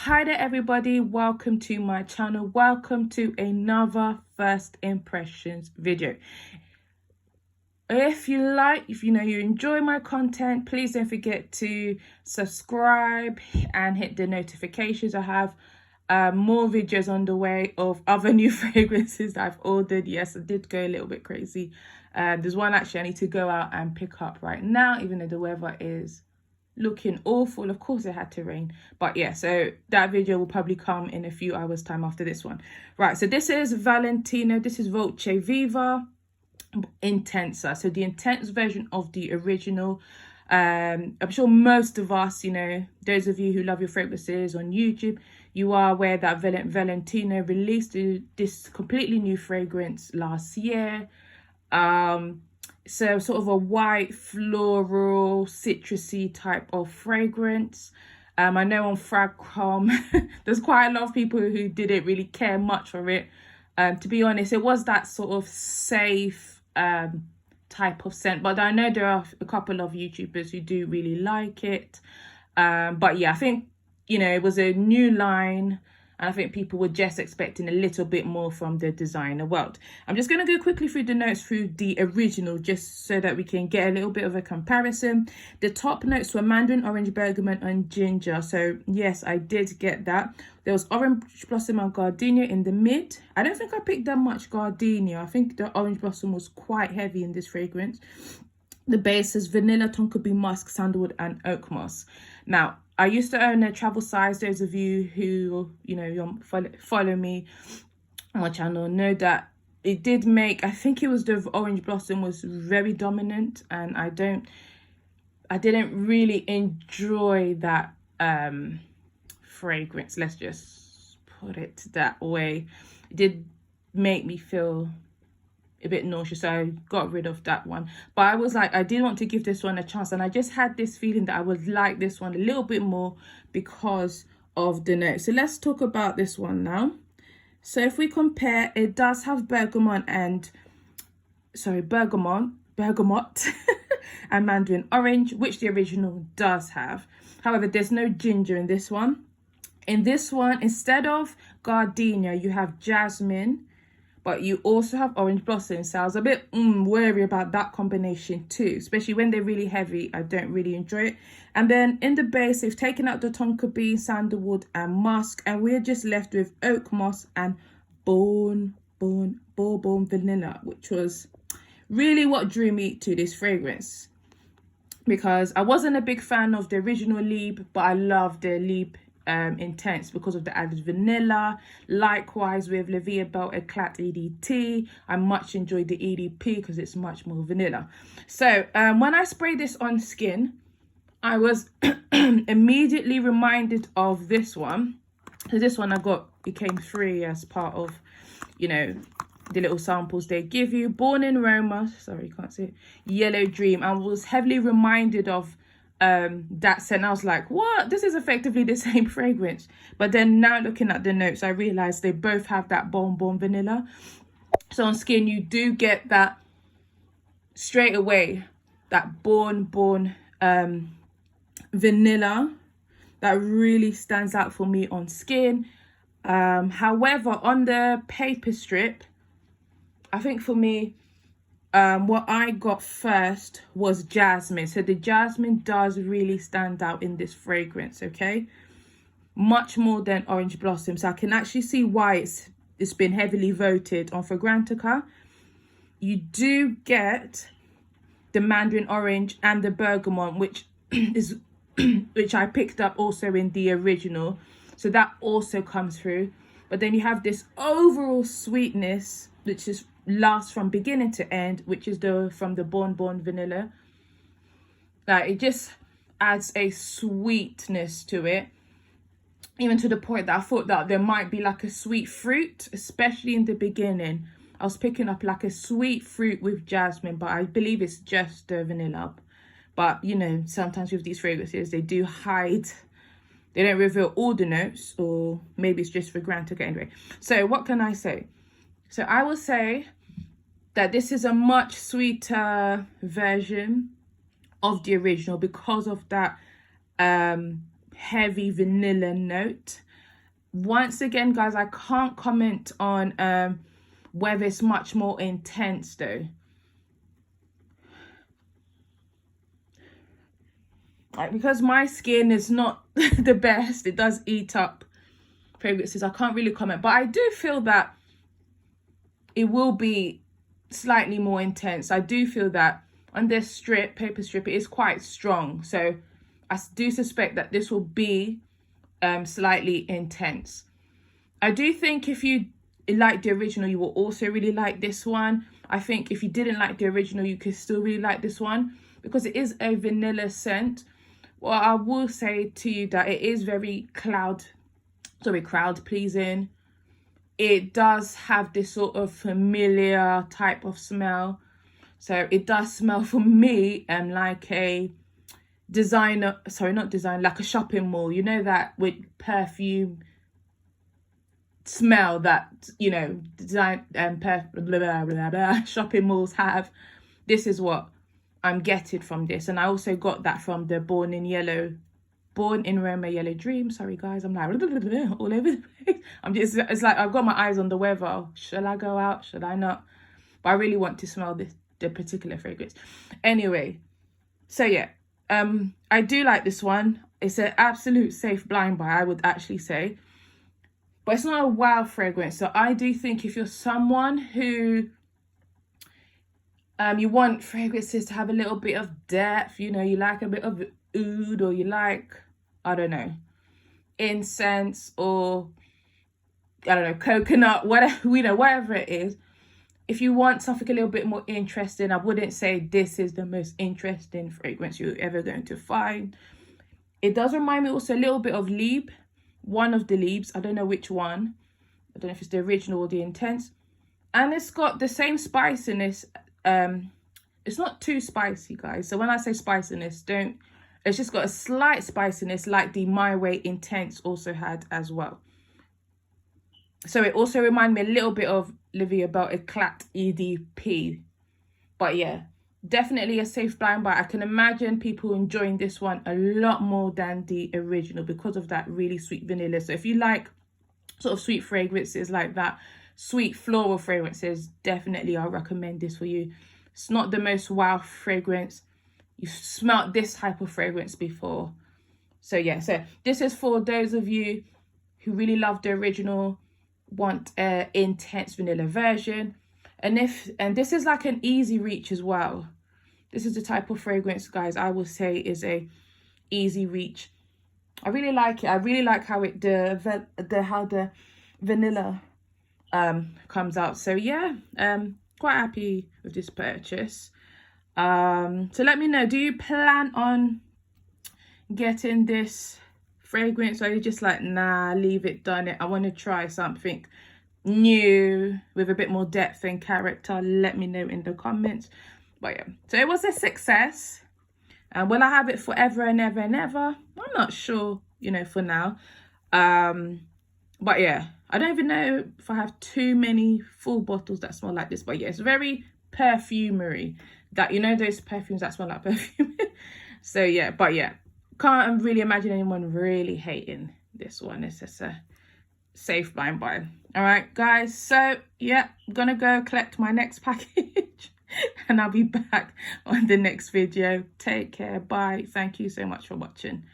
Hi there everybody, welcome to my channel. Welcome to another first impressions video. If you enjoy my content, please don't forget to subscribe and hit the notifications. I have more videos on the way of other new fragrances that I've ordered. Yes, I did go a little bit crazy. There's one actually I need to go out and pick up right now, even though the weather is looking awful. Of course it had to rain, but yeah, so that video will probably come in a few hours time after this one. Right, so this is Voce Viva Intensa, so the intense version of the original. I'm sure most of us, those of you who love your fragrances on YouTube, you are aware that Valentino released this completely new fragrance last year. So sort of a white floral citrusy type of fragrance. I know on Fragcom there's quite a lot of people who didn't really care much for it. To be honest, it was that sort of safe type of scent, but I know there are a couple of YouTubers who do really like it. But yeah, I think it was a new line, and I think people were just expecting a little bit more from the designer world. I'm just going to go quickly through the notes through the original, just so that we can get a little bit of a comparison. The top notes were mandarin, orange, bergamot, and ginger. So yes, I did get that. There was orange blossom and gardenia in the mid. I don't think I picked that much gardenia. I think the orange blossom was quite heavy in this fragrance. The base is vanilla, tonka bean musk, sandalwood, and oak moss. Now, I used to own a travel size. Those of you who, follow me on my channel know that it did make, I think it was the orange blossom was very dominant, and I didn't really enjoy that fragrance. Let's just put it that way. It did make me feel a bit nauseous, so I got rid of that one. But I was like, I did want to give this one a chance, and I just had this feeling that I would like this one a little bit more because of the notes. So let's talk about this one now. So if we compare, it does have bergamot and mandarin orange, which the original does have. However, there's no ginger in this one. In this one, instead of gardenia, you have jasmine, but you also have orange blossom. So I was a bit wary about that combination too, especially when they're really heavy. I don't really enjoy it. And then in the base, they've taken out the tonka bean, sandalwood, and musk, and we're just left with oak moss and bourbon vanilla, which was really what drew me to this fragrance, because I wasn't a big fan of the original Lieb, but I love the Lieb Intense because of the added vanilla. Likewise with La Vie Belle Eclat EDT, I much enjoyed the EDP because it's much more vanilla. So when I sprayed this on skin, I was immediately reminded of this one. So this one it came free as part of the little samples they give you. Born in Roma, sorry you can't see it, Yellow Dream. I was heavily reminded of that scent. I was like, what, this is effectively the same fragrance. But then now looking at the notes, I realized they both have that bonbon vanilla. So on skin you do get that straight away, that bonbon vanilla that really stands out for me on skin. However, on the paper strip, I think for me, what I got first was jasmine. So the jasmine does really stand out in this fragrance, okay? Much more than orange blossom. So I can actually see why it's been heavily voted on Fragrantica. You do get the mandarin orange and the bergamot, which is which I picked up also in the original. So that also comes through. But then you have this overall sweetness, which is lasts from beginning to end, which is from the bonbon vanilla. Like, it just adds a sweetness to it, even to the point that I thought that there might be like a sweet fruit, especially in the beginning. I was picking up like a sweet fruit with jasmine, but I believe it's just the vanilla. But sometimes with these fragrances, they do hide, they don't reveal all the notes, or maybe it's just for granted. Anyway, so what can I say? So I will say that this is a much sweeter version of the original because of that heavy vanilla note. once again, guys, I can't comment on whether it's much more intense though. Like, because my skin is not the best, it does eat up fragrances, I can't really comment. But I do feel that it will be slightly more intense. I do feel that on this strip, paper strip, it is quite strong. So I do suspect that this will be slightly intense. I do think if you like the original, you will also really like this one. I think if you didn't like the original, you could still really like this one because it is a vanilla scent. Well, I will say to you that it is very crowd pleasing. It does have this sort of familiar type of smell. So it does smell for me like a designer, like a shopping mall. You know that with perfume smell that, you know, design shopping malls have. This is what I'm getting from this. And I also got that from the Born in Roma Yellow Dream. Sorry guys, I'm like all over the place. It's like I've got my eyes on the weather. Should I go out? Should I not? But I really want to smell the particular fragrance. Anyway, so yeah, I do like this one. It's an absolute safe blind buy, I would actually say. But it's not a wow fragrance. So I do think if you're someone who you want fragrances to have a little bit of depth, you know, you like a bit of oud, or you like, I don't know, incense, or I don't know, coconut, whatever, you know, whatever it is. If you want something a little bit more interesting, I wouldn't say this is the most interesting fragrance you're ever going to find. It does remind me also a little bit of Lieb, one of the Liebs. I don't know which one. I don't know if it's the original or the intense. And it's got the same spiciness. It's not too spicy, guys. So when I say spiciness, it's just got a slight spiciness like the My Way Intense also had as well. So it also reminded me a little bit of Livia Bell Eclat EDP. But yeah, definitely a safe blind buy. I can imagine people enjoying this one a lot more than the original because of that really sweet vanilla. So if you like sort of sweet fragrances like that, sweet floral fragrances, definitely I'll recommend this for you. It's not the most wow fragrance. You've smelled this type of fragrance before. So yeah, so this is for those of you who really love the original, want an intense vanilla version. And this is like an easy reach as well. This is the type of fragrance, guys, I will say is a easy reach. I really like it. I really like how the vanilla comes out. So yeah, quite happy with this purchase. So let me know, do you plan on getting this fragrance, or are you just like, nah, leave it, done it, I want to try something new with a bit more depth and character? Let me know in the comments. But yeah, so it was a success. And will I have it forever and ever and ever? I'm not sure, you know, for now. But yeah, I don't even know if I have too many full bottles that smell like this. But yeah, it's very perfumery. That, you know, those perfumes that smell like perfume. So yeah, but yeah, can't really imagine anyone really hating this one. It's just a safe blind buy. All right, guys. So yeah, I'm gonna go collect my next package and I'll be back on the next video. Take care. Bye. Thank you so much for watching.